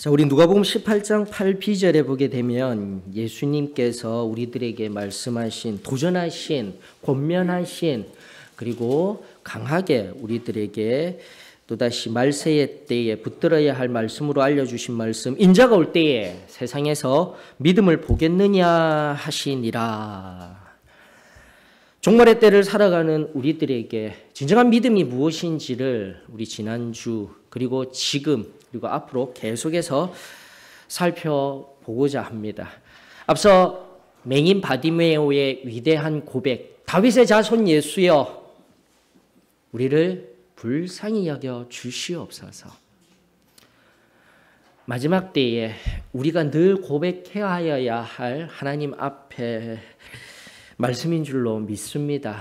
자, 우리 누가복음 18장 8비절에 보게 되면 예수님께서 우리들에게 말씀하신, 도전하신, 권면하신, 그리고 강하게 우리들에게 또다시 말세의 때에 붙들어야 할 말씀으로 알려주신 말씀, 인자가 올 때에 세상에서 믿음을 보겠느냐 하시니라. 종말의 때를 살아가는 우리들에게 진정한 믿음이 무엇인지를 우리 지난주 그리고 지금 그리고 앞으로 계속해서 살펴보고자 합니다. 앞서 맹인 바디메오의 위대한 고백, 다윗의 자손 예수여 우리를 불쌍히 여겨 주시옵소서. 마지막 때에 우리가 늘 고백해야 할 하나님 앞에 말씀인 줄로 믿습니다.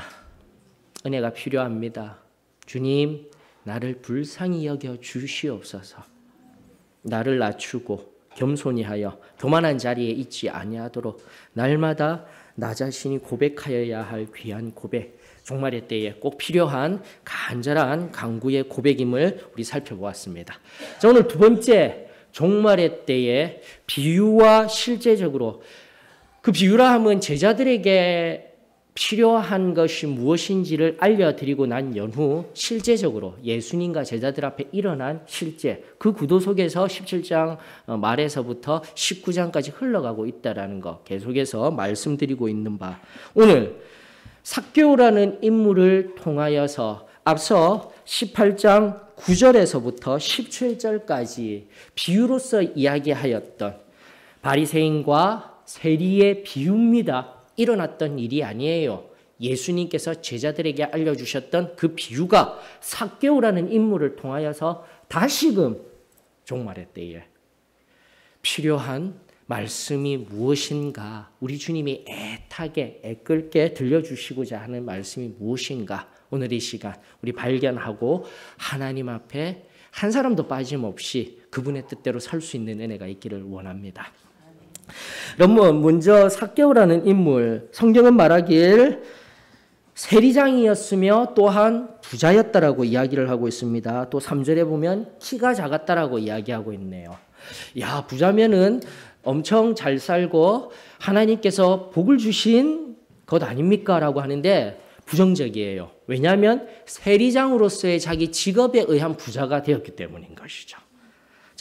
은혜가 필요합니다. 주님, 나를 불쌍히 여겨 주시옵소서. 나를 낮추고 겸손히 하여 교만한 자리에 있지 아니하도록 날마다 나 자신이 고백하여야 할 귀한 고백, 종말의 때에 꼭 필요한 간절한 간구의 고백임을 우리 살펴보았습니다. 자, 오늘 두 번째, 종말의 때에 비유와 실제적으로, 그 비유라 함은 제자들에게 필요한 것이 무엇인지를 알려드리고 난 연후 실제적으로 예수님과 제자들 앞에 일어난 실제, 그 구도 속에서 17장 말에서부터 19장까지 흘러가고 있다는 것 계속해서 말씀드리고 있는 바, 오늘 삭개오라는 인물을 통하여서 앞서 18장 9절에서부터 17절까지 비유로서 이야기하였던 바리새인과 세리의 비유입니다. 일어났던 일이 아니에요. 예수님께서 제자들에게 알려주셨던 그 비유가 삭개오라는 인물을 통하여서 다시금 종말의 때에 필요한 말씀이 무엇인가, 우리 주님이 애타게 애끓게 들려주시고자 하는 말씀이 무엇인가, 오늘 이 시간 우리 발견하고 하나님 앞에 한 사람도 빠짐없이 그분의 뜻대로 설 수 있는 은혜가 있기를 원합니다. 여러분, 먼저 삭개오라는 인물, 성경은 말하길 세리장이었으며 또한 부자였다라고 이야기를 하고 있습니다. 또 3절에 보면 키가 작았다라고 이야기하고 있네요. 야, 부자면은 엄청 잘 살고 하나님께서 복을 주신 것 아닙니까? 라고 하는데 부정적이에요. 왜냐하면 세리장으로서의 자기 직업에 의한 부자가 되었기 때문인 것이죠.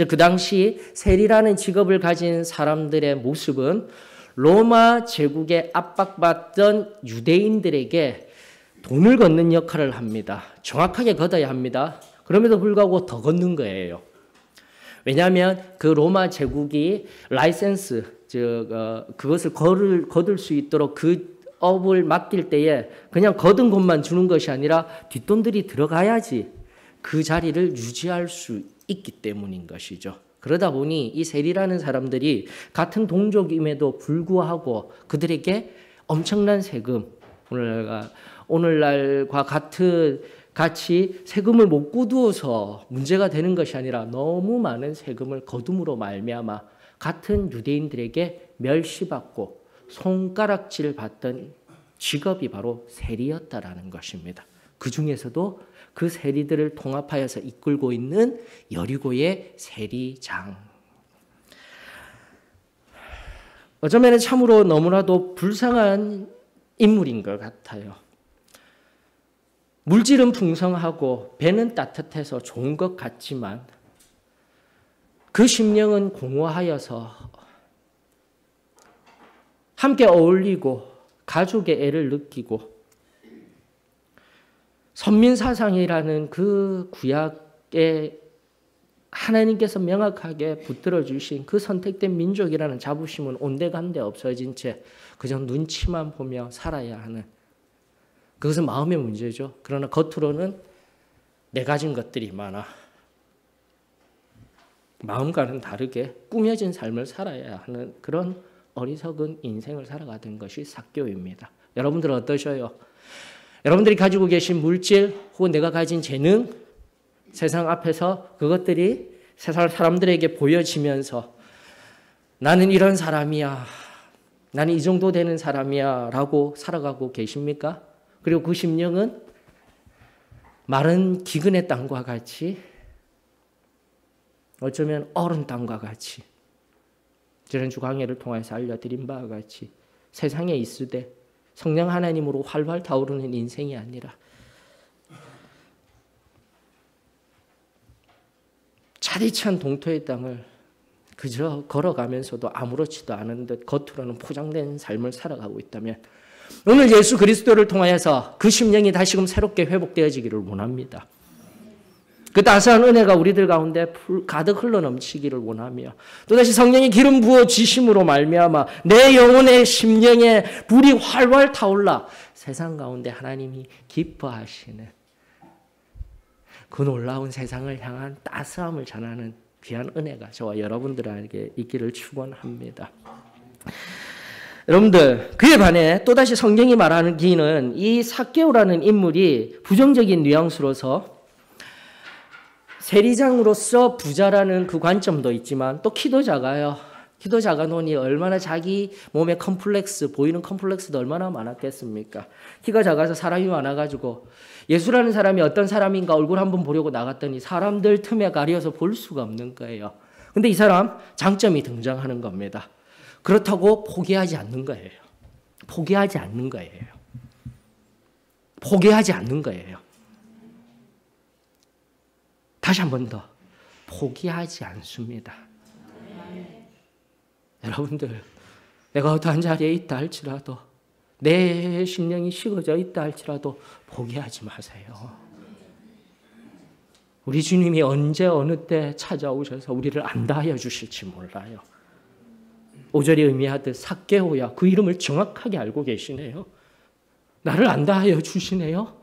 그 당시 세리라는 직업을 가진 사람들의 모습은 로마 제국에 압박받던 유대인들에게 돈을 걷는 역할을 합니다. 정확하게 걷어야 합니다. 그럼에도 불구하고 더 걷는 거예요. 왜냐하면 그 로마 제국이 라이센스, 그것을 거둘 수 있도록 그 업을 맡길 때에 그냥 거둔 것만 주는 것이 아니라 뒷돈들이 들어가야지 그 자리를 유지할 수 있기 때문인 것이죠. 그러다 보니 이 세리라는 사람들이 같은 동족임에도 불구하고 그들에게 엄청난 세금, 오늘날과 같이 세금을 못 거두어서 문제가 되는 것이 아니라 너무 많은 세금을 거둠으로 말미암아 같은 유대인들에게 멸시받고 손가락질 받던 직업이 바로 세리였다라는 것입니다. 그 중에서도 그 세리들을 통합하여서 이끌고 있는 여리고의 세리장. 어쩌면 참으로 너무나도 불쌍한 인물인 것 같아요. 물질은 풍성하고 배는 따뜻해서 좋은 것 같지만 그 심령은 공허하여서 함께 어울리고 가족의 애를 느끼고 선민사상이라는 그 구약에 하나님께서 명확하게 붙들어 주신 그 선택된 민족이라는 자부심은 온데간데 없어진 채 그저 눈치만 보며 살아야 하는, 그것은 마음의 문제죠. 그러나 겉으로는 내 가진 것들이 많아 마음과는 다르게 꾸며진 삶을 살아야 하는 그런 어리석은 인생을 살아가던 것이 삭개오입니다. 여러분들은 어떠셔요? 여러분들이 가지고 계신 물질 혹은 내가 가진 재능, 세상 앞에서 그것들이 세상 사람들에게 보여지면서 나는 이런 사람이야, 나는 이 정도 되는 사람이야 라고 살아가고 계십니까? 그리고 그 심령은 마른 기근의 땅과 같이 어쩌면 어른 땅과 같이 지난주 강해를 통해서 알려드린 바와 같이 세상에 있으되 성령 하나님으로 활활 타오르는 인생이 아니라 차디찬 동토의 땅을 그저 걸어가면서도 아무렇지도 않은 듯 겉으로는 포장된 삶을 살아가고 있다면 오늘 예수 그리스도를 통하여서 그 심령이 다시금 새롭게 회복되어지기를 원합니다. 그 따스한 은혜가 우리들 가운데 가득 흘러넘치기를 원하며 또다시 성령의 기름 부어지심으로 말미암아 내 영혼의 심령에 불이 활활 타올라 세상 가운데 하나님이 기뻐하시는 그 놀라운 세상을 향한 따스함을 전하는 귀한 은혜가 저와 여러분들에게 있기를 축원합니다. 여러분들 그에 반해 또다시 성경이 말하는 기는 이 삭개오라는 인물이 부정적인 뉘앙스로서 세리장으로서 부자라는 그 관점도 있지만 또 키도 작아요. 키도 작아 놓으니 얼마나 자기 몸에 컴플렉스, 보이는 컴플렉스도 얼마나 많았겠습니까? 키가 작아서 사람이 많아가지고 예수라는 사람이 어떤 사람인가 얼굴 한번 보려고 나갔더니 사람들 틈에 가려서 볼 수가 없는 거예요. 근데 이 사람 장점이 등장하는 겁니다. 그렇다고 포기하지 않는 거예요. 포기하지 않는 거예요. 포기하지 않는 거예요. 다시 한 번 더 포기하지 않습니다. 여러분들 내가 어떠한 자리에 있다 할지라도 내 심령이 식어져 있다 할지라도 포기하지 마세요. 우리 주님이 언제 어느 때 찾아오셔서 우리를 안다하여 주실지 몰라요. 5절이 의미하듯 삭개오야 그 이름을 정확하게 알고 계시네요. 나를 안다하여 주시네요.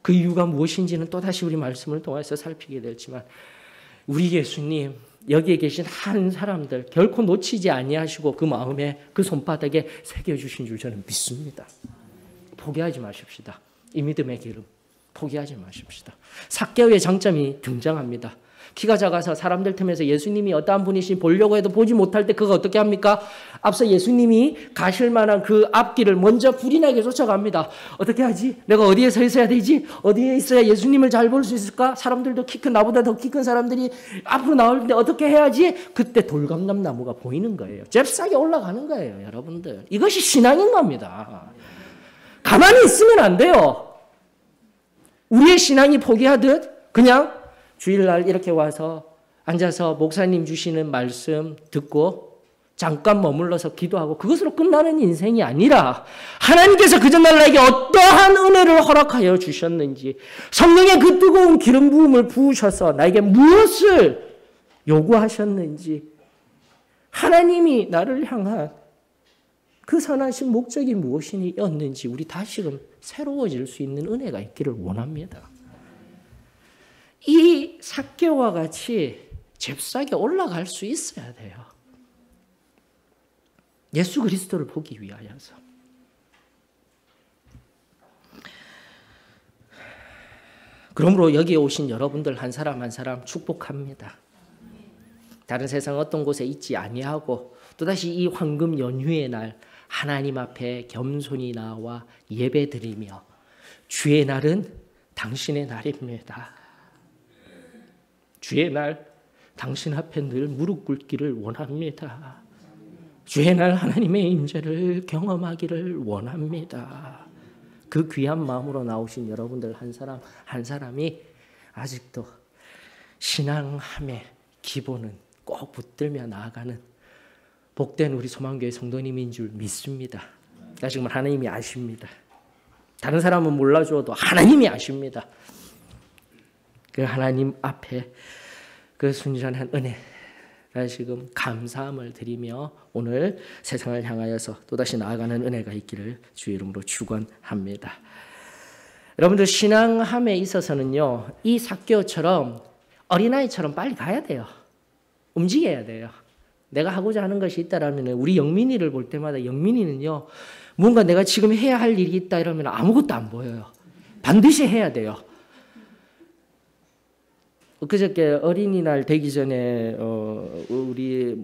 그 이유가 무엇인지는 또다시 우리 말씀을 통해서 살피게 되지만 우리 예수님 여기에 계신 한 사람들 결코 놓치지 아니하시고 그 마음에 그 손바닥에 새겨주신 줄 저는 믿습니다. 포기하지 마십시다. 이 믿음의 기름 포기하지 마십시다. 삭개오의 장점이 등장합니다. 키가 작아서 사람들 틈에서 예수님이 어떠한 분이신지 보려고 해도 보지 못할 때 그거 어떻게 합니까? 앞서 예수님이 가실 만한 그 앞길을 먼저 불이 나게 쫓아갑니다. 어떻게 하지? 내가 어디에 서 있어야 되지? 어디에 있어야 예수님을 잘 볼 수 있을까? 사람들도 키 큰 나보다 더 키 큰 사람들이 앞으로 나오는데 어떻게 해야지? 그때 돌감람나무가 보이는 거예요. 잽싸게 올라가는 거예요. 여러분들. 이것이 신앙인 겁니다. 가만히 있으면 안 돼요. 우리의 신앙이 포기하듯 그냥 주일날 이렇게 와서 앉아서 목사님 주시는 말씀 듣고 잠깐 머물러서 기도하고 그것으로 끝나는 인생이 아니라 하나님께서 그 전날 나에게 어떠한 은혜를 허락하여 주셨는지 성령의 그 뜨거운 기름 부음을 부으셔서 나에게 무엇을 요구하셨는지 하나님이 나를 향한 그 선하신 목적이 무엇이었는지 우리 다시금 새로워질 수 있는 은혜가 있기를 원합니다. 이 삭개오와 같이 잽싸게 올라갈 수 있어야 돼요. 예수 그리스도를 보기 위하여서. 그러므로 여기에 오신 여러분들 한 사람 한 사람 축복합니다. 다른 세상 어떤 곳에 있지 아니하고 또다시 이 황금 연휴의 날 하나님 앞에 겸손히 나와 예배드리며 주의 날은 당신의 날입니다. 주의 날 당신 앞에 늘 무릎 꿇기를 원합니다. 주의 날 하나님의 임재를 경험하기를 원합니다. 그 귀한 마음으로 나오신 여러분들 한 사람 한 사람이 아직도 신앙함의 기본은 꼭 붙들며 나아가는 복된 우리 소망교회 성도님인 줄 믿습니다. 지금 하나님이 아십니다. 다른 사람은 몰라줘도 하나님이 아십니다. 그 하나님 앞에 그 순전한 은혜 다시금 감사함을 드리며 오늘 세상을 향하여서 또다시 나아가는 은혜가 있기를 주의 이름으로 축원합니다. 여러분들 신앙함에 있어서는요 이 삭개오처럼 어린아이처럼 빨리 가야 돼요. 움직여야 돼요. 내가 하고자 하는 것이 있다라면 우리 영민이를 볼 때마다 영민이는요 뭔가 내가 지금 해야 할 일이 있다 이러면 아무것도 안 보여요. 반드시 해야 돼요. 그저께 어린이날 되기 전에 우리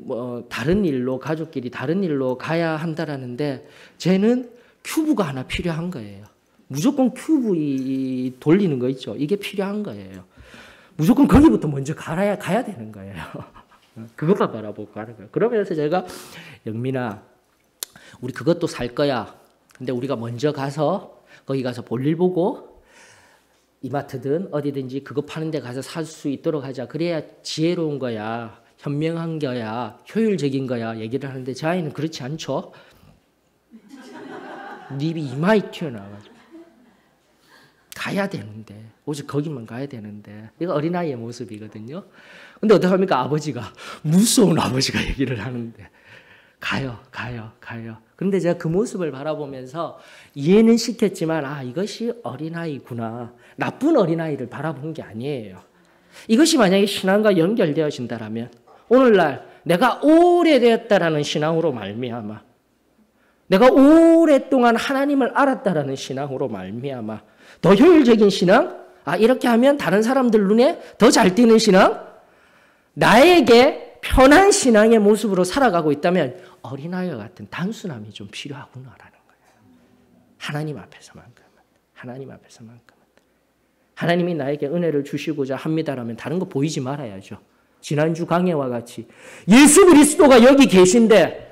다른 일로 가족끼리 다른 일로 가야 한다라는데 쟤는 큐브가 하나 필요한 거예요. 무조건 큐브 돌리는 거 있죠. 이게 필요한 거예요. 무조건 거기부터 먼저 가야 되는 거예요. 그것만 바라보고 가는 거예요. 그러면서 제가 영민아, 우리 그것도 살 거야. 근데 우리가 먼저 가서 거기 가서 볼일 보고 이마트든 어디든지 그거 파는 데 가서 살 수 있도록 하자. 그래야 지혜로운 거야. 현명한 거야. 효율적인 거야. 얘기를 하는데 제 아이는 그렇지 않죠. 입이 이마에 튀어나와가지고 가야 되는데 오직 거기만 가야 되는데 이거 어린아이의 모습이거든요. 근데 어떡합니까? 아버지가 무서운 아버지가 얘기를 하는데 가요. 그런데 제가 그 모습을 바라보면서 이해는 시켰지만 이것이 어린아이구나. 나쁜 어린아이를 바라본 게 아니에요. 이것이 만약에 신앙과 연결되어진다라면 오늘날 내가 오래되었다라는 신앙으로 말미암아 내가 오랫동안 하나님을 알았다라는 신앙으로 말미암아 더 효율적인 신앙? 이렇게 하면 다른 사람들 눈에 더 잘 띄는 신앙? 나에게 편한 신앙의 모습으로 살아가고 있다면 어린아이와 같은 단순함이 좀 필요하구나라는 거예요. 하나님 앞에서만큼은. 하나님이 나에게 은혜를 주시고자 합니다라면 다른 거 보이지 말아야죠. 지난주 강해와 같이 예수 그리스도가 여기 계신데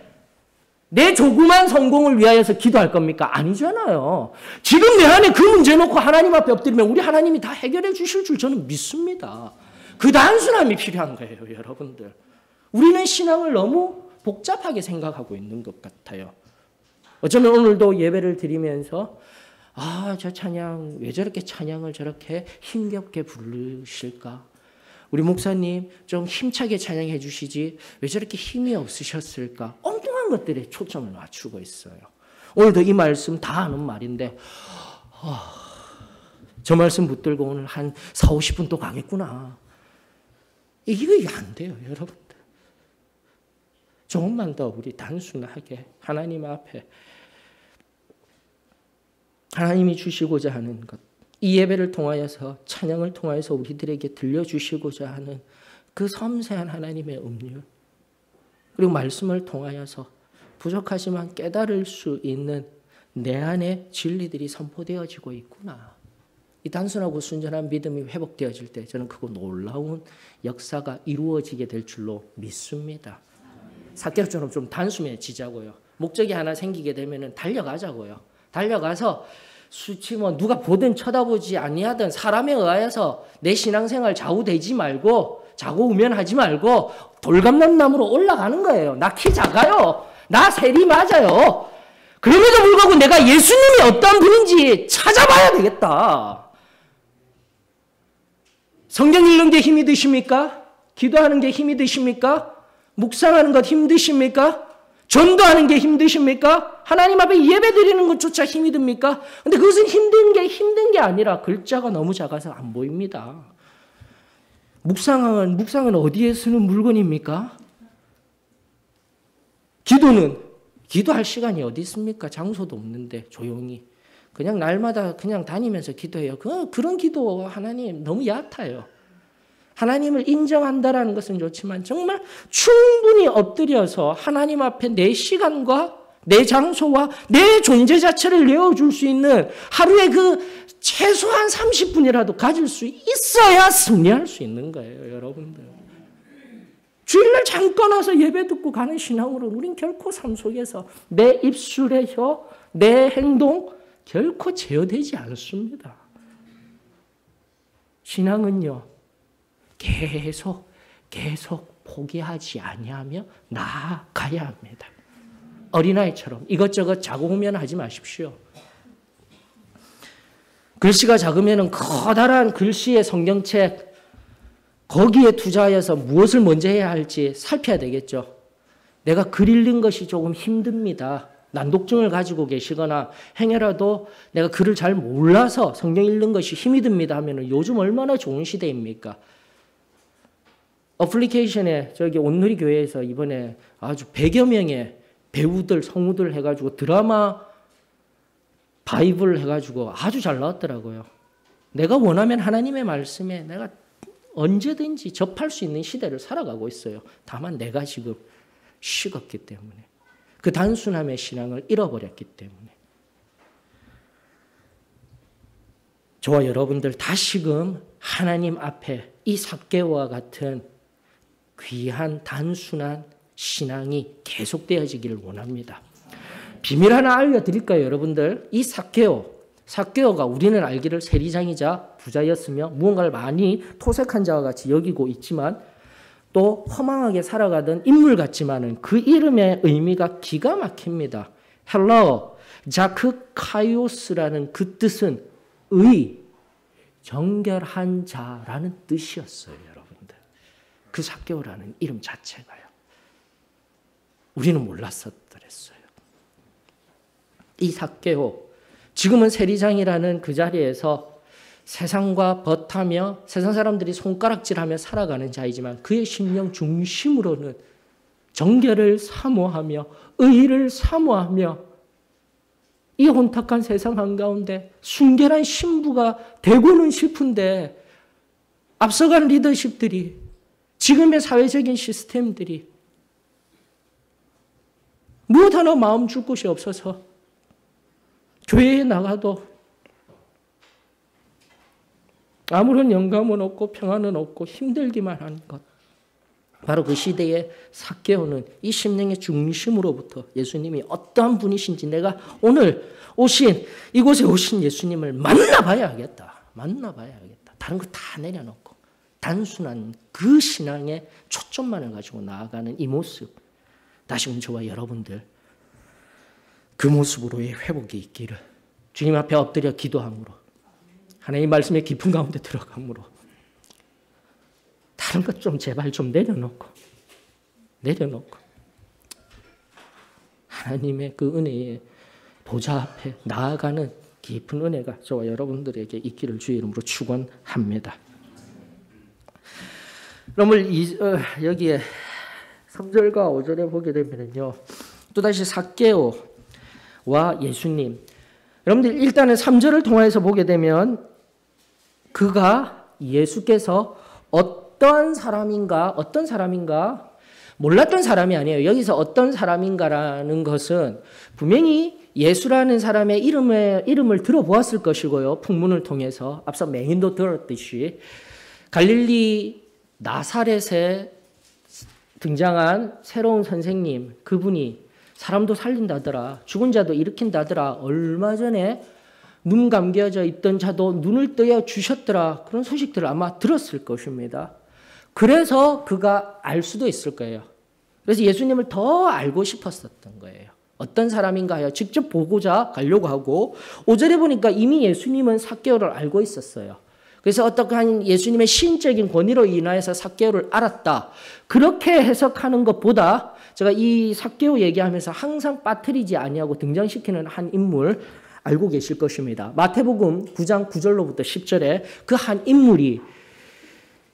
내 조그만 성공을 위하여서 기도할 겁니까? 아니잖아요. 지금 내 안에 그 문제 놓고 하나님 앞에 엎드리면 우리 하나님이 다 해결해 주실 줄 저는 믿습니다. 그 단순함이 필요한 거예요, 여러분들. 우리는 신앙을 너무 복잡하게 생각하고 있는 것 같아요. 어쩌면 오늘도 예배를 드리면서 저 찬양 왜 저렇게 찬양을 저렇게 힘겹게 부르실까? 우리 목사님 좀 힘차게 찬양해 주시지 왜 저렇게 힘이 없으셨을까? 엉뚱한 것들에 초점을 맞추고 있어요. 오늘도 이 말씀 다 아는 말인데 저 말씀 붙들고 오늘 한 40-50분 또 가겠구나. 이게 안 돼요, 여러분들. 조금만 더 우리 단순하게 하나님 앞에 하나님이 주시고자 하는 것, 이 예배를 통하여서 찬양을 통하여서 우리들에게 들려주시고자 하는 그 섬세한 하나님의 음률, 그리고 말씀을 통하여서 부족하지만 깨달을 수 있는 내 안에 진리들이 선포되어지고 있구나. 이 단순하고 순전한 믿음이 회복되어질 때 저는 그거 놀라운 역사가 이루어지게 될 줄로 믿습니다. 삭개오처럼 좀 단순해지자고요. 목적이 하나 생기게 되면 달려가자고요. 달려가서 수치 누가 보든 쳐다보지 아니하든 사람에 의하여서 내 신앙생활 좌우되지 말고 좌고우면하지 말고 돌감람나무로 올라가는 거예요. 나 키 작아요. 나 세리 맞아요. 그럼에도 불구하고 내가 예수님이 어떤 분인지 찾아봐야 되겠다. 성경 읽는 게 힘이 드십니까? 기도하는 게 힘이 드십니까? 묵상하는 것 힘드십니까? 전도하는 게 힘드십니까? 하나님 앞에 예배 드리는 것조차 힘이 듭니까? 근데 그것은 힘든 게 아니라 글자가 너무 작아서 안 보입니다. 묵상은 어디에 쓰는 물건입니까? 기도할 시간이 어디 있습니까? 장소도 없는데 조용히. 그냥 날마다 그냥 다니면서 기도해요. 그런 기도 하나님 너무 얕아요. 하나님을 인정한다라는 것은 좋지만 정말 충분히 엎드려서 하나님 앞에 내 시간과 내 장소와 내 존재 자체를 내어줄 수 있는 하루에 그 최소한 30분이라도 가질 수 있어야 승리할 수 있는 거예요, 여러분들. 주일날 잠깐 와서 예배 듣고 가는 신앙으로 우린 결코 삶 속에서 내 입술의 혀, 내 행동 결코 제어되지 않습니다. 신앙은요, 계속 포기하지 아니하며 나아가야 합니다. 어린아이처럼 이것저것 자고우면 하지 마십시오. 글씨가 작으면 커다란 글씨의 성경책 거기에 투자하여서 무엇을 먼저 해야 할지 살펴야 되겠죠. 내가 글 읽는 것이 조금 힘듭니다. 난독증을 가지고 계시거나 행여라도 내가 글을 잘 몰라서 성경 읽는 것이 힘이 듭니다 하면 요즘 얼마나 좋은 시대입니까? 어플리케이션에 저기 온누리 교회에서 이번에 아주 100여 명의 배우들, 성우들 해가지고 드라마 바이블 해가지고 아주 잘 나왔더라고요. 내가 원하면 하나님의 말씀에 내가 언제든지 접할 수 있는 시대를 살아가고 있어요. 다만 내가 지금 식었기 때문에. 그 단순함의 신앙을 잃어버렸기 때문에. 저와 여러분들 다시금 하나님 앞에 이 삭개오와 같은 귀한 단순한 신앙이 계속되어지기를 원합니다. 비밀 하나 알려드릴까요, 여러분들? 이 삭개오가 우리는 알기를 세리장이자 부자였으며 무언가를 많이 토색한 자와 같이 여기고 있지만 또 허망하게 살아가던 인물 같지만은 그 이름의 의미가 기가 막힙니다. 헬라어 자크카이오스라는 그 뜻은 정결한 자라는 뜻이었어요, 여러분들. 그 삭개오라는 이름 자체가요. 우리는 몰랐었더랬어요. 이 삭개오, 지금은 세리장이라는 그 자리에서 세상과 벗하며 세상 사람들이 손가락질하며 살아가는 자이지만 그의 심령 중심으로는 정결을 사모하며 의를 사모하며 이 혼탁한 세상 한가운데 순결한 신부가 되고는 싶은데 앞서간 리더십들이 지금의 사회적인 시스템들이 무엇 하나 마음 줄 곳이 없어서 교회에 나가도 아무런 영감은 없고 평안은 없고 힘들기만 한 것. 바로 그 시대의 삭개오는 이 심령의 중심으로부터 예수님이 어떠한 분이신지 내가 오늘 이곳에 오신 예수님을 만나봐야겠다. 다른 거 다 내려놓고 단순한 그 신앙의 초점만을 가지고 나아가는 이 모습. 다시금 저와 여러분들 그 모습으로의 회복이 있기를 주님 앞에 엎드려 기도함으로 하나님 말씀의 깊은 가운데 들어감으로 다른 것 좀 제발 좀 내려놓고 하나님의 그 은혜의 보좌 앞에 나아가는 깊은 은혜가 저와 여러분들에게 있기를 주의 이름으로 축원합니다. 여러분 여기에 3절과 5절에 보게 되면요, 또다시 삭개오와 예수님. 여러분들 일단은 3절을 통해서 보게 되면 예수께서 어떤 사람인가 몰랐던 사람이 아니에요. 여기서 어떤 사람인가라는 것은 분명히 예수라는 사람의 이름을 들어보았을 것이고요. 풍문을 통해서 앞서 맹인도 들었듯이 갈릴리 나사렛에 등장한 새로운 선생님, 그분이 사람도 살린다더라, 죽은 자도 일으킨다더라, 얼마 전에 눈 감겨져 있던 자도 눈을 뜨여 주셨더라, 그런 소식들을 아마 들었을 것입니다. 그래서 그가 알 수도 있을 거예요. 그래서 예수님을 더 알고 싶었었던 거예요. 어떤 사람인가 하여 직접 보고자 가려고 하고 5절에 보니까 이미 예수님은 삭개오를 알고 있었어요. 그래서 어떠한 예수님의 시인적인 권위로 인하여서 삭개오를 알았다. 그렇게 해석하는 것보다 제가 이 삭개오 얘기하면서 항상 빠뜨리지 아니하고 등장시키는 한 인물 알고 계실 것입니다. 마태복음 9장 9절로부터 10절에 그 한 인물이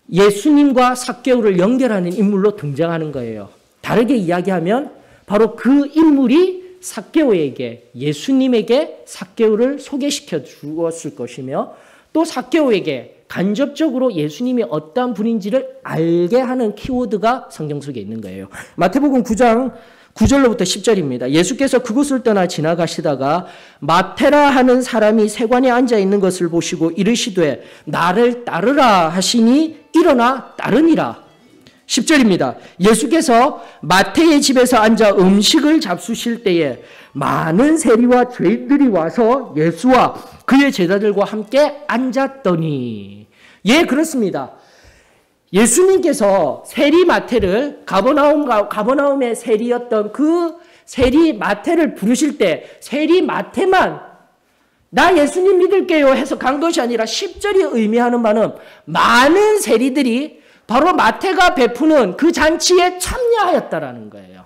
예수님과 삭개오를 연결하는 인물로 등장하는 거예요. 다르게 이야기하면 바로 그 인물이 삭개오에게, 예수님에게 삭개오를 소개시켜 주었을 것이며 또 삭개오에게 간접적으로 예수님이 어떠한 분인지를 알게 하는 키워드가 성경 속에 있는 거예요. 마태복음 9장 9절로부터 10절입니다. 예수께서 그곳을 떠나 지나가시다가 마테라 하는 사람이 세관에 앉아 있는 것을 보시고 이르시되 나를 따르라 하시니 일어나 따르니라. 10절입니다. 예수께서 마태의 집에서 앉아 음식을 잡수실 때에 많은 세리와 죄인들이 와서 예수와 그의 제자들과 함께 앉았더니, 예, 그렇습니다. 예수님께서 세리 마태를 가버나움의 세리였던 그 세리 마태를 부르실 때 세리 마태만 나 예수님 믿을게요 해서 간 것이 아니라 10절이 의미하는 바는 많은 세리들이 바로 마태가 베푸는 그 잔치에 참여하였다라는 거예요.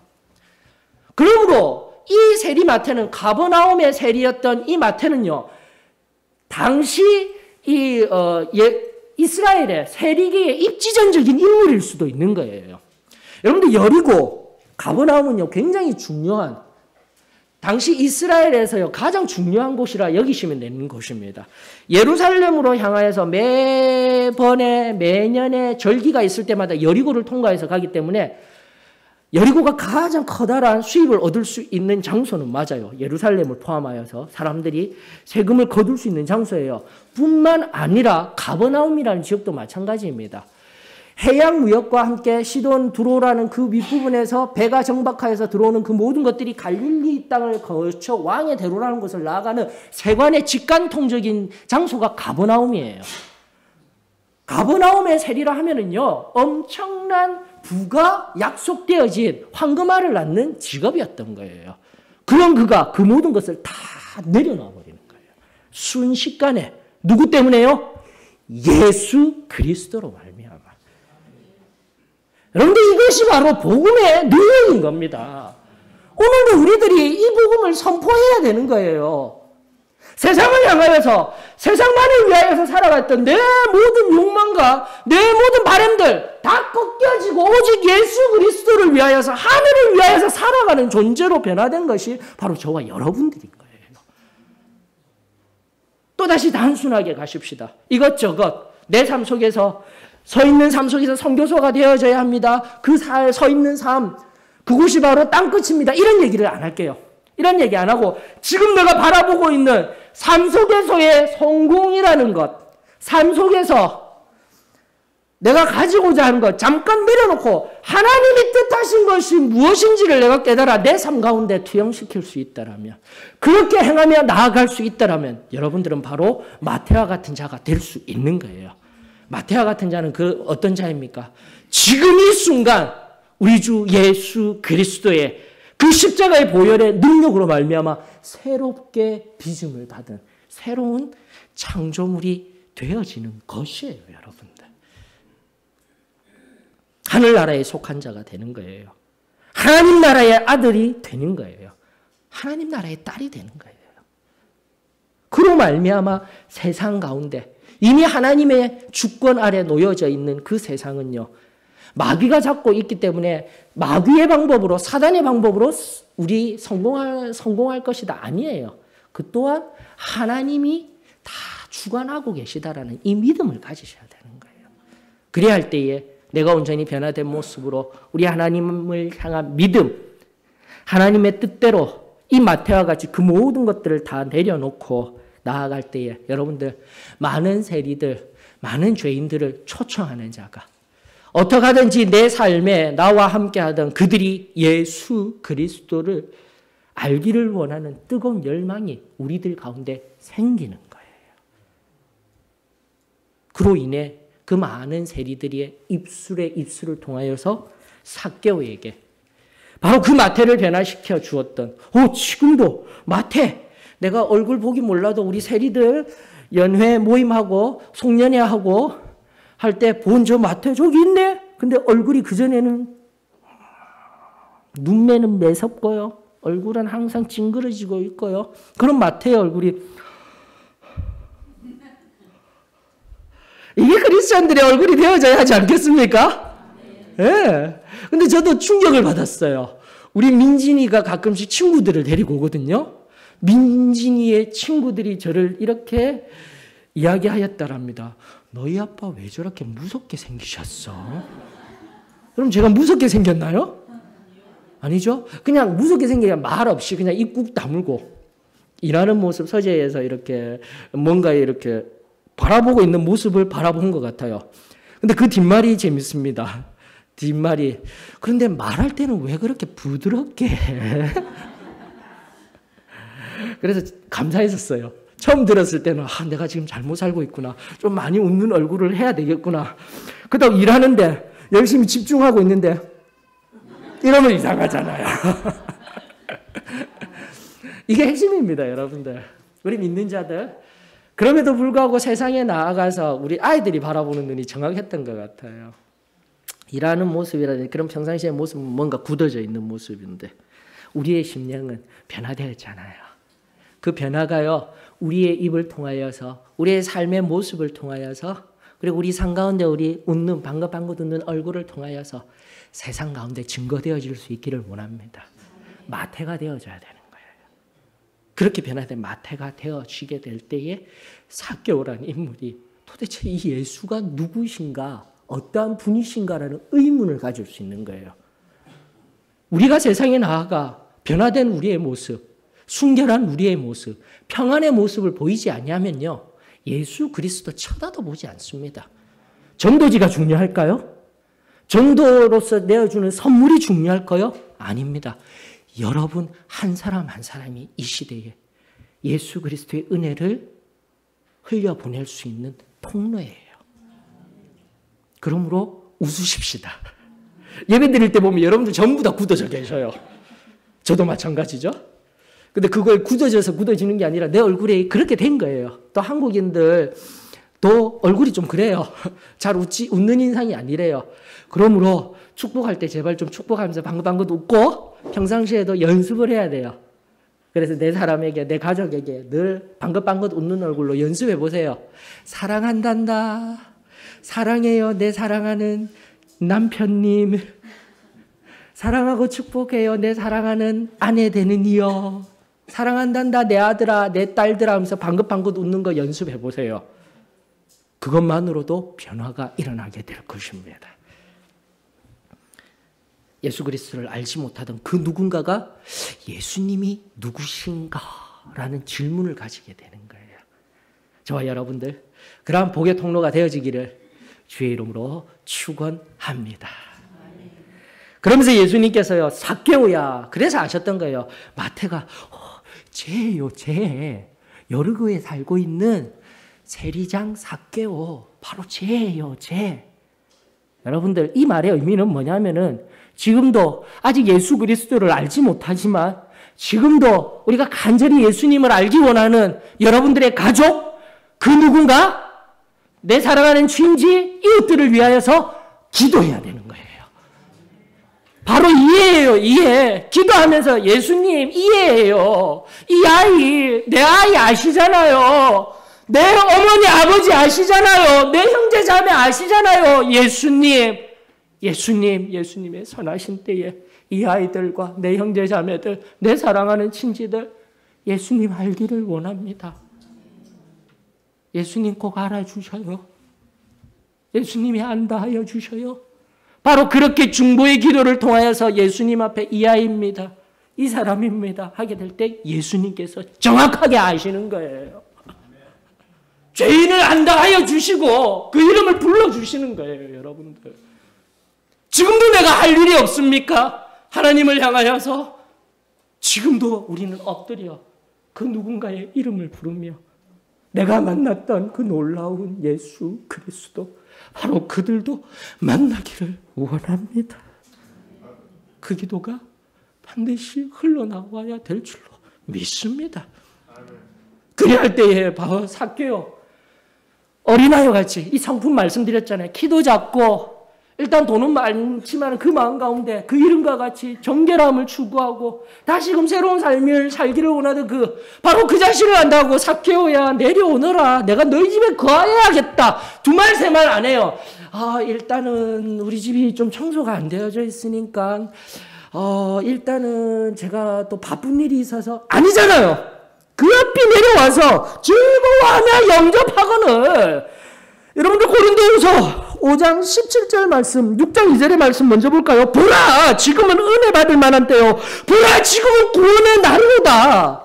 그러므로 이 세리 마태는 가버나움의 세리였던 이 마태는요, 당시 이스라엘의 세리계의 입지전적인 인물일 수도 있는 거예요. 여러분들 여리고 가버나움은요 굉장히 중요한, 당시 이스라엘에서요 가장 중요한 곳이라 여기시면 되는 곳입니다. 예루살렘으로 향하여서 매년에 절기가 있을 때마다 여리고를 통과해서 가기 때문에 여리고가 가장 커다란 수입을 얻을 수 있는 장소는 맞아요. 예루살렘을 포함하여서 사람들이 세금을 거둘 수 있는 장소예요. 뿐만 아니라 가버나움이라는 지역도 마찬가지입니다. 해양 무역과 함께 시돈 두로라는 그 윗부분에서 배가 정박하여서 들어오는 그 모든 것들이 갈릴리 땅을 거쳐 왕의 대로라는 곳을 나아가는 세관의 직관통적인 장소가 가버나움이에요. 가버나움에 세리라 하면은요, 엄청난 부가 약속되어진 황금알을 낳는 직업이었던 거예요. 그런 그가 그 모든 것을 다 내려놔 버리는 거예요. 순식간에. 누구 때문에요? 예수 그리스도로 말미암아. 그런데 이것이 바로 복음의 능력인 겁니다. 오늘도 우리들이 이 복음을 선포해야 되는 거예요. 세상을 향하여서, 세상만을 위하여서 살아갔던 내 모든 욕망과 내 모든 바람들 다 꺾여지고 오직 예수 그리스도를 위하여서, 하늘을 위하여서 살아가는 존재로 변화된 것이 바로 저와 여러분들인 거예요. 또다시 단순하게 가십시다. 이것저것 내 삶 속에서, 서 있는 삶 속에서 선교소가 되어져야 합니다. 그 서 있는 삶, 그곳이 바로 땅끝입니다. 이런 얘기를 안 할게요. 이런 얘기 안 하고 지금 내가 바라보고 있는 삶 속에서의 성공이라는 것, 삶 속에서 내가 가지고자 하는 것 잠깐 내려놓고 하나님이 뜻하신 것이 무엇인지를 내가 깨달아 내 삶 가운데 투영시킬 수 있다라면, 그렇게 행하며 나아갈 수 있다라면 여러분들은 바로 마태와 같은 자가 될 수 있는 거예요. 마태와 같은 자는 그 어떤 자입니까? 지금 이 순간 우리 주 예수 그리스도의 그 십자가의 보혈의 능력으로 말미암아 새롭게 빚음을 받은 새로운 창조물이 되어지는 것이에요, 여러분들. 하늘나라에 속한 자가 되는 거예요. 하나님 나라의 아들이 되는 거예요. 하나님 나라의 딸이 되는 거예요. 그로 말미암아 세상 가운데 이미 하나님의 주권 아래 놓여져 있는 그 세상은요, 마귀가 잡고 있기 때문에 마귀의 방법으로, 사단의 방법으로 우리 성공할 것이다 아니에요. 그 또한 하나님이 다 주관하고 계시다라는 이 믿음을 가지셔야 되는 거예요. 그래야 할 때에 내가 온전히 변화된 모습으로 우리 하나님을 향한 믿음, 하나님의 뜻대로 이 마태와 같이 그 모든 것들을 다 내려놓고 나아갈 때에 여러분들, 많은 세리들, 많은 죄인들을 초청하는 자가, 어떻게 하든지 내 삶에 나와 함께하던 그들이 예수 그리스도를 알기를 원하는 뜨거운 열망이 우리들 가운데 생기는 거예요. 그로 인해 그 많은 세리들의 입술에 입술을 통하여서 삭개오에게 바로 그 마태를 변화시켜 주었던, 지금도 마태, 내가 얼굴 보기 몰라도 우리 세리들 연회 모임하고 송년회하고 할 때 본 저 마태 저기 있네? 근데 얼굴이 그전에는 눈매는 매섭고요. 얼굴은 항상 찡그러지고 있고요. 그런 마태의 얼굴이, 이게 그리스천들의 얼굴이 되어져야 하지 않겠습니까? 예. 근데 저도 충격을 받았어요. 우리 민진이가 가끔씩 친구들을 데리고 오거든요. 민진이의 친구들이 저를 이렇게 이야기하였다랍니다. 너희 아빠 왜 저렇게 무섭게 생기셨어? 그럼 제가 무섭게 생겼나요? 아니죠. 그냥 무섭게 생기면 말 없이 그냥 입 꾹 다물고 일하는 모습, 서재에서 이렇게 뭔가 이렇게 바라보고 있는 모습을 바라본 것 같아요. 근데 그 뒷말이 재밌습니다. 뒷말이, 그런데 말할 때는 왜 그렇게 부드럽게 해? 그래서 감사했었어요. 처음 들었을 때는 내가 지금 잘못 살고 있구나. 좀 많이 웃는 얼굴을 해야 되겠구나. 그렇다고 일하는데 열심히 집중하고 있는데 이러면 이상하잖아요. 이게 핵심입니다, 여러분들. 우리 믿는 자들. 그럼에도 불구하고 세상에 나아가서 우리 아이들이 바라보는 눈이 정확했던 것 같아요. 일하는 모습이라든지 그런 평상시의 모습은 뭔가 굳어져 있는 모습인데 우리의 심령은 변화되었잖아요. 그 변화가요, 우리의 입을 통하여서, 우리의 삶의 모습을 통하여서, 그리고 우리 삶 가운데 우리 웃는 방긋방긋 웃는 얼굴을 통하여서 세상 가운데 증거되어질 수 있기를 원합니다. 마태가 되어져야 되는 거예요. 그렇게 변화된 마태가 되어지게 될 때에 삭개오라는 인물이 도대체 이 예수가 누구신가, 어떠한 분이신가라는 의문을 가질 수 있는 거예요. 우리가 세상에 나아가 변화된 우리의 모습, 순결한 우리의 모습, 평안의 모습을 보이지 아니하면요, 예수 그리스도 쳐다도 보지 않습니다. 전도지가 중요할까요? 전도로서 내어주는 선물이 중요할까요? 아닙니다. 여러분 한 사람 한 사람이 이 시대에 예수 그리스도의 은혜를 흘려보낼 수 있는 통로예요. 그러므로 웃으십시다. 예배 드릴 때 보면 여러분들 전부 다 굳어져 계셔요. 저도 마찬가지죠. 근데 그걸 굳어져서 굳어지는 게 아니라 내 얼굴에 그렇게 된 거예요. 또 한국인들도 얼굴이 좀 그래요. 잘 웃는 인상이 아니래요. 그러므로 축복할 때 제발 좀 축복하면서 방긋방긋 웃고 평상시에도 연습을 해야 돼요. 그래서 내 사람에게, 내 가족에게 늘 방긋방긋 웃는 얼굴로 연습해 보세요. 사랑한단다. 사랑해요. 내 사랑하는 남편님. 사랑하고 축복해요. 내 사랑하는 아내 되는 이여. 사랑한단다. 내 아들아, 내 딸들아 하면서 방긋방긋 웃는 거 연습해 보세요. 그것만으로도 변화가 일어나게 될 것입니다. 예수 그리스도를 알지 못하던 그 누군가가 예수님이 누구신가라는 질문을 가지게 되는 거예요. 저와 여러분들 그러한 복의 통로가 되어지기를 주의 이름으로 축원합니다. 그러면서 예수님께서요, 삭개오야, 그래서 아셨던 거예요. 마태가 쟤예요, 쟤. 여리고에 살고 있는 세리장 삭개오, 바로 쟤예요, 쟤. 여러분들 이 말의 의미는 뭐냐면은 지금도 아직 예수 그리스도를 알지 못하지만 지금도 우리가 간절히 예수님을 알기 원하는 여러분들의 가족, 그 누군가 내 사랑하는 친지, 이웃들을 위하여서 기도해야 되는 거예요. 바로 이해예요, 이해. 기도하면서 예수님 이해해요. 이 아이, 내 아이 아시잖아요. 내 어머니, 아버지 아시잖아요. 내 형제, 자매 아시잖아요. 예수님의 선하신 때에 이 아이들과 내 형제, 자매들, 내 사랑하는 친지들 예수님 알기를 원합니다. 예수님 꼭 알아주셔요. 예수님이 안다 하여 주셔요. 바로 그렇게 중보의 기도를 통하여서 예수님 앞에 이 아이입니다, 이 사람입니다 하게 될 때 예수님께서 정확하게 아시는 거예요. 죄인을 안다 하여 주시고 그 이름을 불러주시는 거예요. 여러분들 지금도 내가 할 일이 없습니까? 하나님을 향하여서 지금도 우리는 엎드려 그 누군가의 이름을 부르며 내가 만났던 그 놀라운 예수 그리스도, 바로 그들도 만나기를 원합니다. 그 기도가 반드시 흘러나와야 될 줄로 믿습니다. 그리할 때에 바로 삭개오, 어린아이와 같이 이 성품 말씀드렸잖아요. 키도 작고 일단 돈은 많지만 그 마음 가운데 그 이름과 같이 정결함을 추구하고 다시금 새로운 삶을 살기를 원하던 바로 그 자신을 안다고 삭개오야 내려오너라. 내가 너희 집에 거하여야겠다. 두 말 세 말 안 해요. 일단은 우리 집이 좀 청소가 안 되어져 있으니까 일단은 제가 또 바쁜 일이 있어서 아니잖아요. 그 앞이 내려와서 즐거워하며 영접하거늘. 여러분들 고린도후서 5장 17절 말씀, 6장 2절의 말씀 먼저 볼까요? 보라, 지금은 은혜 받을 만한 때요. 보라, 지금은 구원의 날이로다.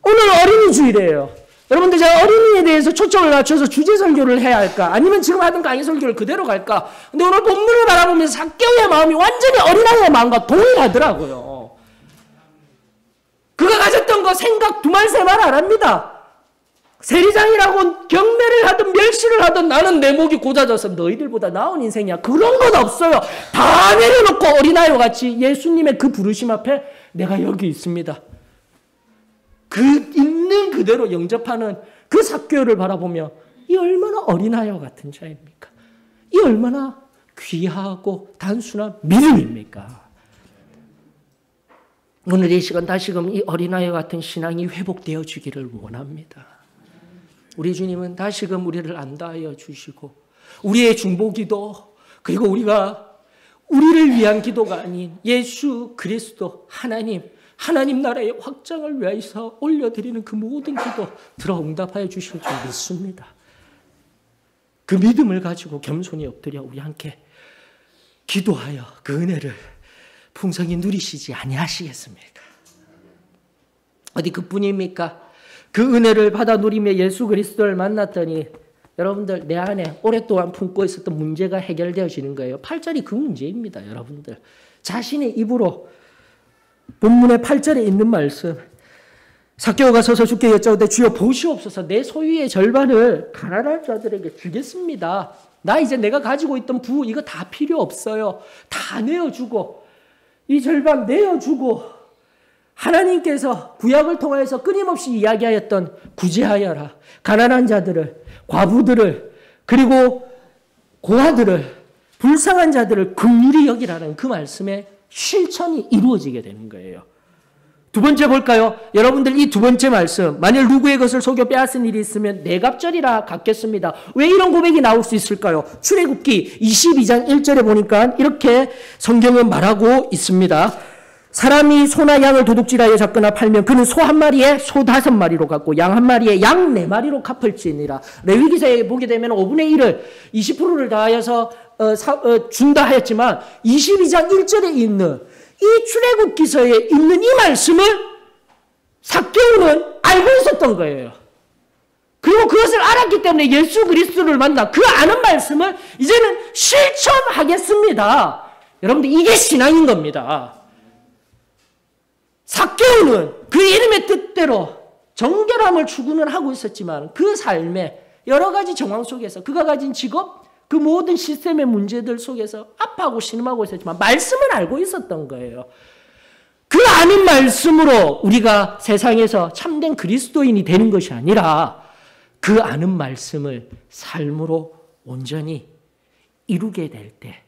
오늘 어린이 주일이에요. 여러분들 제가 어린이에 대해서 초점을 맞춰서 주제 설교를 해야 할까? 아니면 지금 하던 강의 설교를 그대로 갈까? 근데 오늘 본문을 바라보면서 삭개오의 마음이 완전히 어린아이의 마음과 동일하더라고요. 그가 가졌던 거 생각 두 말 세 말 안 합니다. 세리장이라고 경매를 하든 멸시를 하든 나는 내 목이 고자져서 너희들보다 나은 인생이야. 그런 건 없어요. 다 내려놓고 어린아이와 같이 예수님의 그 부르심 앞에 내가 여기 있습니다. 그 있는 그대로 영접하는 그 삭개오를 바라보며 이 얼마나 어린아이와 같은 자입니까? 이 얼마나 귀하고 단순한 믿음입니까? 오늘 이 시간 다시금 이 어린아이와 같은 신앙이 회복되어지기를 원합니다. 우리 주님은 다시금 우리를 안다 하여 주시고 우리의 중보기도, 그리고 우리가 우리를 위한 기도가 아닌 예수 그리스도 하나님 나라의 확장을 위해서 올려드리는 그 모든 기도 들어 응답하여 주실 줄 믿습니다. 그 믿음을 가지고 겸손히 엎드려 우리 함께 기도하여 그 은혜를 풍성히 누리시지 아니하시겠습니까? 어디 그뿐입니까? 그 은혜를 받아 누리며 예수 그리스도를 만났더니 여러분들 내 안에 오랫동안 품고 있었던 문제가 해결되어지는 거예요. 8절이 그 문제입니다. 여러분들 자신의 입으로 본문의 8절에 있는 말씀, 삭개오가 서서 주께 여짜오되 주여 보시옵소서, 내 소유의 절반을 가난한 자들에게 주겠습니다. 나 이제 내가 가지고 있던 부 이거 다 필요 없어요. 다 내어주고 이 절반 내어주고, 하나님께서 구약을 통해서 끊임없이 이야기하였던 구제하여라, 가난한 자들을, 과부들을, 그리고 고아들을, 불쌍한 자들을 긍휼히 여기라는 그 말씀의 실천이 이루어지게 되는 거예요. 두 번째 볼까요? 여러분들 이 두 번째 말씀, 만일 누구의 것을 속여 빼앗은 일이 있으면 내갑절이라 갚겠습니다. 왜 이런 고백이 나올 수 있을까요? 출애굽기 22장 1절에 보니까 이렇게 성경은 말하고 있습니다. 사람이 소나 양을 도둑질하여 잡거나 팔면 그는 소 한 마리에 소 5마리로 갚고 양 한 마리에 양 4마리로 갚을지니라. 레위기서에 보게 되면 5분의 1을 20%를 다하여서 준다 하였지만 22장 1절에 있는 이 출애굽기서에 있는 이 말씀을 삭개오는 알고 있었던 거예요. 그리고 그것을 알았기 때문에 예수 그리스도를 만나 그 아는 말씀을 이제는 실천하겠습니다. 여러분들 이게 신앙인 겁니다. 삭개오는 그 이름의 뜻대로 정결함을 추구는 하고 있었지만 그 삶의 여러 가지 정황 속에서 그가 가진 직업, 그 모든 시스템의 문제들 속에서 아파하고 신음하고 있었지만 말씀을 알고 있었던 거예요. 그 아는 말씀으로 우리가 세상에서 참된 그리스도인이 되는 것이 아니라 그 아는 말씀을 삶으로 온전히 이루게 될 때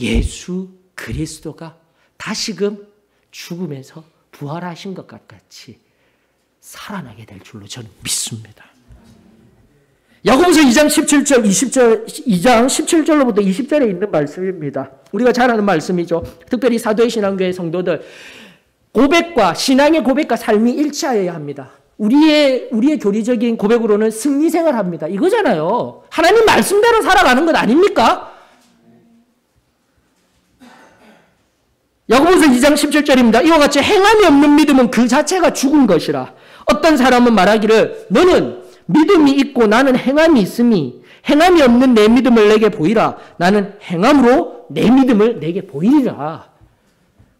예수 그리스도가 다시금 죽음에서 부활하신 것 같이 살아나게 될 줄로 저는 믿습니다. 야고보서 2장 17절, 20절, 2장 17절로부터 20절에 있는 말씀입니다. 우리가 잘 아는 말씀이죠. 특별히 사도의 신앙교회 성도들, 고백과 신앙의 고백과 삶이 일치하여야 합니다. 우리의 교리적인 고백으로는 승리 생활합니다. 이거잖아요. 하나님 말씀대로 살아가는 것 아닙니까? 야고보서 2장 17절입니다. 이와 같이 행함이 없는 믿음은 그 자체가 죽은 것이라. 어떤 사람은 말하기를 너는 믿음이 있고 나는 행함이 있음이 행함이 없는 내 믿음을 내게 보이라. 나는 행함으로 내 믿음을 내게 보이리라.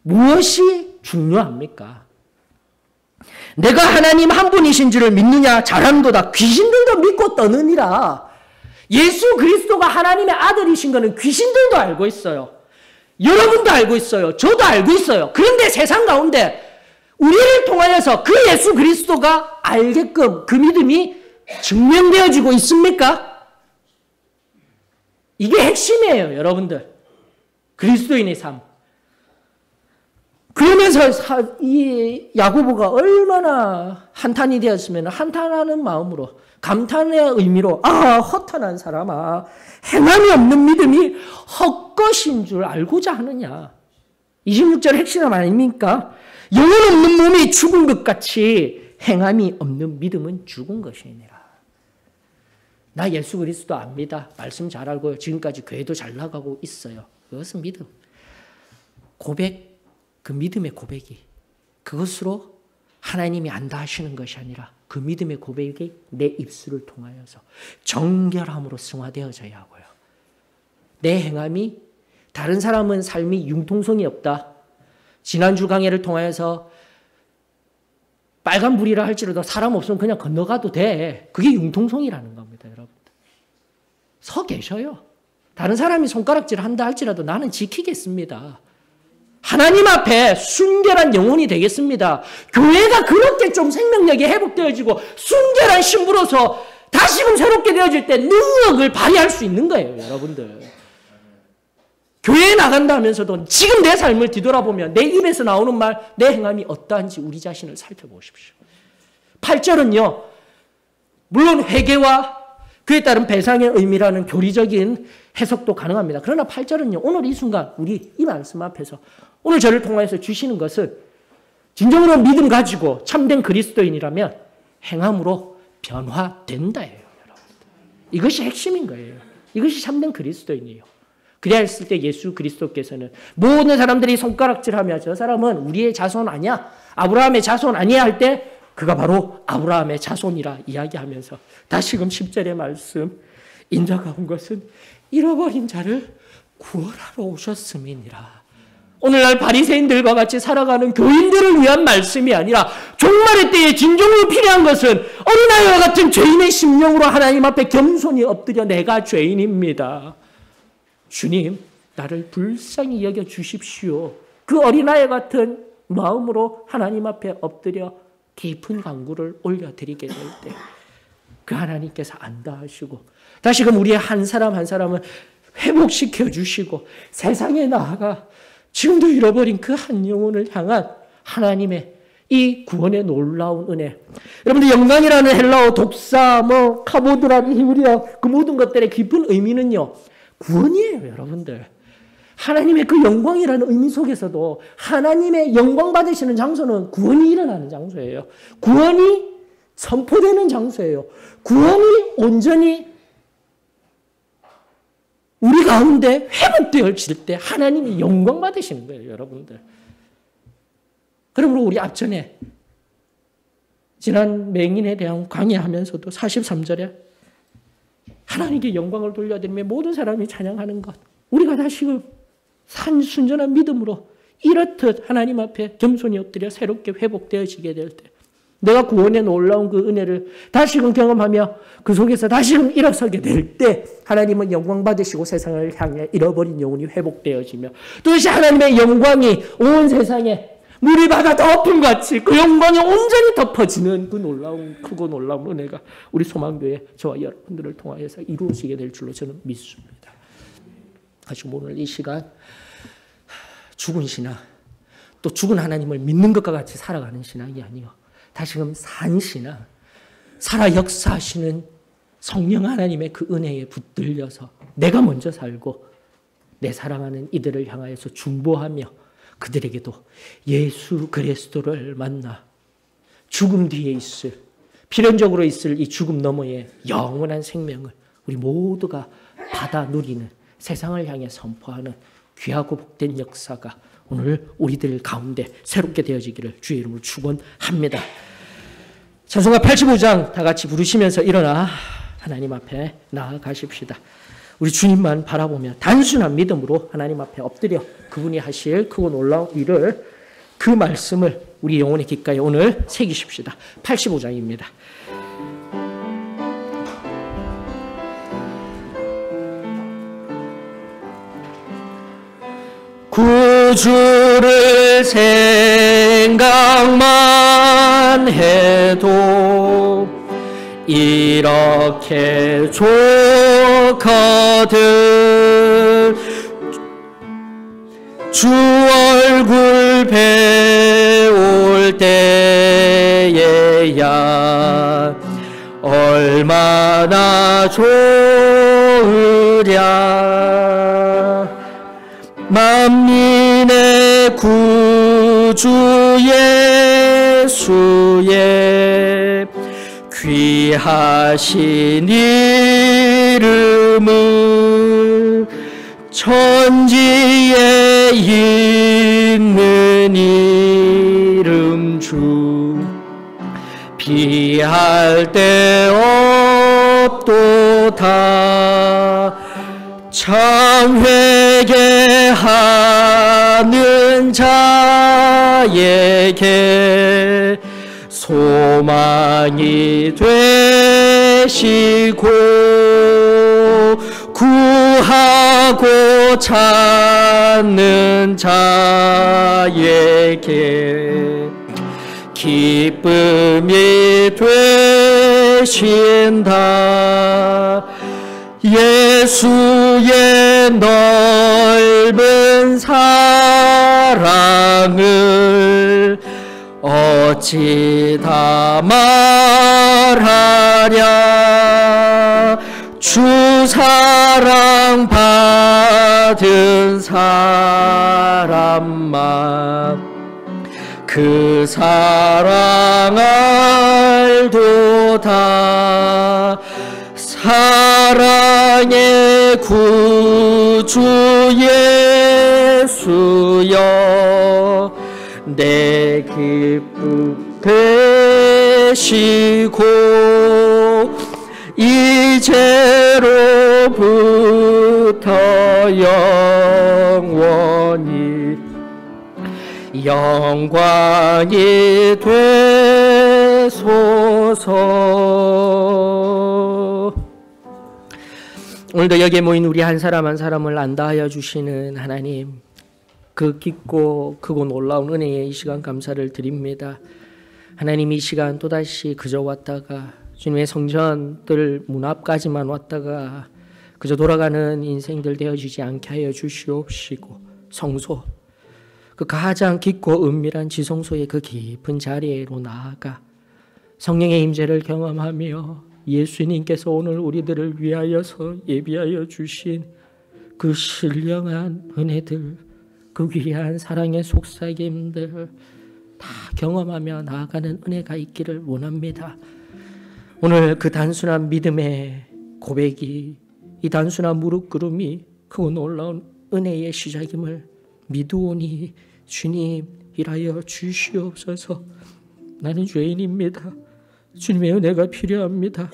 무엇이 중요합니까? 내가 하나님 한 분이신 줄을 믿느냐? 잘함도다. 귀신들도 믿고 떠느니라. 예수 그리스도가 하나님의 아들이신 것은 귀신들도 알고 있어요. 여러분도 알고 있어요. 저도 알고 있어요. 그런데 세상 가운데 우리를 통하여서 그 예수 그리스도가 알게끔 그 믿음이 증명되어지고 있습니까? 이게 핵심이에요, 여러분들. 그리스도인의 삶. 그러면서 이 야고보가 얼마나 한탄이 되었으면 한탄하는 마음으로, 감탄의 의미로 허탄한 사람아, 행함이 없는 믿음이 헛것인 줄 알고자 하느냐. 26절 핵심 아닙니까? 영혼 없는 몸이 죽은 것 같이 행함이 없는 믿음은 죽은 것이니라. 나 예수 그리스도 압니다. 말씀 잘 알고요. 지금까지 교회도 잘 나가고 있어요. 그것은 믿음. 고백, 그 믿음의 고백이 그것으로 하나님이 안다 하시는 것이 아니라 그 믿음의 고백이 내 입술을 통하여서 정결함으로 승화되어져야 하고요. 내 행함이, 다른 사람은 삶이 융통성이 없다. 지난주 강해를 통하여서 빨간불이라 할지라도 사람 없으면 그냥 건너가도 돼. 그게 융통성이라는 겁니다, 여러분들. 서 계셔요. 다른 사람이 손가락질 한다 할지라도 나는 지키겠습니다. 하나님 앞에 순결한 영혼이 되겠습니다. 교회가 그렇게 좀 생명력이 회복되어지고 순결한 신부로서 다시금 새롭게 되어질 때 능력을 발휘할 수 있는 거예요, 여러분들. 교회에 나간다 하면서도 지금 내 삶을 뒤돌아보면 내 입에서 나오는 말, 내 행함이 어떠한지 우리 자신을 살펴보십시오. 8절은요, 물론 회개와 그에 따른 배상의 의미라는 교리적인 해석도 가능합니다. 그러나 8절은요, 오늘 이 순간 우리 이 말씀 앞에서 오늘 저를 통해서 주시는 것은 진정으로 믿음 가지고 참된 그리스도인이라면 행함으로 변화된다예요, 여러분. 이것이 핵심인 거예요. 이것이 참된 그리스도인이에요. 그래야 했을 때 예수 그리스도께서는 모든 사람들이 손가락질하며 저 사람은 우리의 자손 아니야, 아브라함의 자손 아니야 할 때 그가 바로 아브라함의 자손이라 이야기하면서 다시금 10절의 말씀, 인자가 온 것은 잃어버린 자를 구원하러 오셨음이니라. 오늘날 바리새인들과 같이 살아가는 교인들을 위한 말씀이 아니라 종말의 때에 진정으로 필요한 것은 어린아이와 같은 죄인의 심령으로 하나님 앞에 겸손히 엎드려 내가 죄인입니다, 주님 나를 불쌍히 여겨 주십시오, 그 어린아이 같은 마음으로 하나님 앞에 엎드려 깊은 간구를 올려드리게 될 때 그 하나님께서 안다 하시고 다시금 우리의 한 사람 한 사람을 회복시켜 주시고 세상에 나아가 지금도 잃어버린 그 한 영혼을 향한 하나님의 이 구원의 놀라운 은혜. 여러분들 영광이라는 헬라어 독사, 카보드라는 히브리어 그 모든 것들의 깊은 의미는요 구원이에요. 여러분들 하나님의 그 영광이라는 의미 속에서도 하나님의 영광 받으시는 장소는 구원이 일어나는 장소예요. 구원이 선포되는 장소예요. 구원이 온전히 우리 가운데 회복되어질 때 하나님이 영광 받으시는 거예요. 여러분들. 그러므로 우리 앞전에 지난 맹인에 대한 강의하면서도 43절에 하나님께 영광을 돌려드리며 모든 사람이 찬양하는 것, 우리가 다시금 순전한 믿음으로 이렇듯 하나님 앞에 겸손히 엎드려 새롭게 회복되어지게 될 때 내가 구원의 놀라운 그 은혜를 다시금 경험하며 그 속에서 다시금 일어서게 될 때 하나님은 영광 받으시고 세상을 향해 잃어버린 영혼이 회복되어지며 또다시 하나님의 영광이 온 세상에 물이 바다 덮음같이 그 영광이 온전히 덮어지는 그 놀라운 크고 놀라운 은혜가 우리 소망교회 저와 여러분들을 통하여서 이루어지게 될 줄로 저는 믿습니다. 하지만 오늘 이 시간 죽은 신앙, 또 죽은 하나님을 믿는 것과 같이 살아가는 신앙이 아니요 다시금 산 신앙, 살아 역사하시는 성령 하나님의 그 은혜에 붙들려서 내가 먼저 살고 내 사랑하는 이들을 향하여서 중보하며 그들에게도 예수 그리스도를 만나 죽음 뒤에 있을, 필연적으로 있을 이 죽음 너머의 영원한 생명을 우리 모두가 받아 누리는 세상을 향해 선포하는 귀하고 복된 역사가 오늘 우리들 가운데 새롭게 되어지기를 주의 이름으로 축원합니다. 찬송가 85장 다 같이 부르시면서 일어나 하나님 앞에 나아가십시다. 우리 주님만 바라보며 단순한 믿음으로 하나님 앞에 엎드려 그분이 하실 크고 놀라운 일을, 그 말씀을 우리 영혼의 귓가에 오늘 새기십시다. 85장입니다. 구주를 생각만 해도 이렇게 좋거든. 주 얼굴 배울 때에야 얼마나 좋으랴. 만민의 구주 예수의 귀하신 이름을 천지에 있는 이름 주 비할 데 없도다. 참 회개하는 자에게 소망이 되시고 구하고 찾는 자에게 기쁨이 되신다. 예수의 넓은 사랑을 어찌 다 말하랴. 주 사랑 받은 사람만 그 사랑 알도다. 사랑의 구주 주여 내 기쁨 되시고 이제로부터 영원히 영광이 되소서. 오늘도 여기에 모인 우리 한 사람 한 사람을 안다하여 주시는 하나님, 그 깊고 크고 놀라운 은혜에 이 시간 감사를 드립니다. 하나님, 이 시간 또다시 그저 왔다가 주님의 성전들 문 앞까지만 왔다가 그저 돌아가는 인생들 되어지지 않게 하여 주시옵시고, 성소, 그 가장 깊고 은밀한 지성소의 그 깊은 자리로 나아가 성령의 임재를 경험하며 예수님께서 오늘 우리들을 위하여서 예비하여 주신 그 신령한 은혜들, 그 귀한 사랑의 속삭임들 다 경험하며 나아가는 은혜가 있기를 원합니다. 오늘 그 단순한 믿음의 고백이, 이 단순한 무릎 꿇음이 크고 놀라운 은혜의 시작임을 믿으오니 주님 일하여 주시옵소서. 나는 죄인입니다. 주님의 은혜가 필요합니다.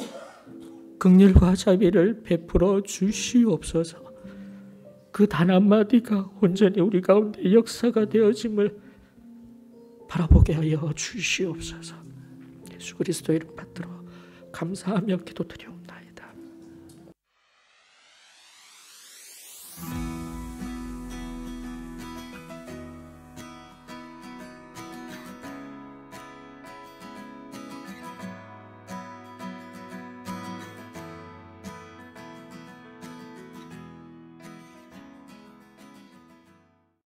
긍휼과 자비를 베풀어 주시옵소서. 그 단 한마디가 온전히 우리 가운데 역사가 되어짐을 바라보게 하여 주시옵소서. 예수 그리스도 이름 받들어 감사하며 기도드려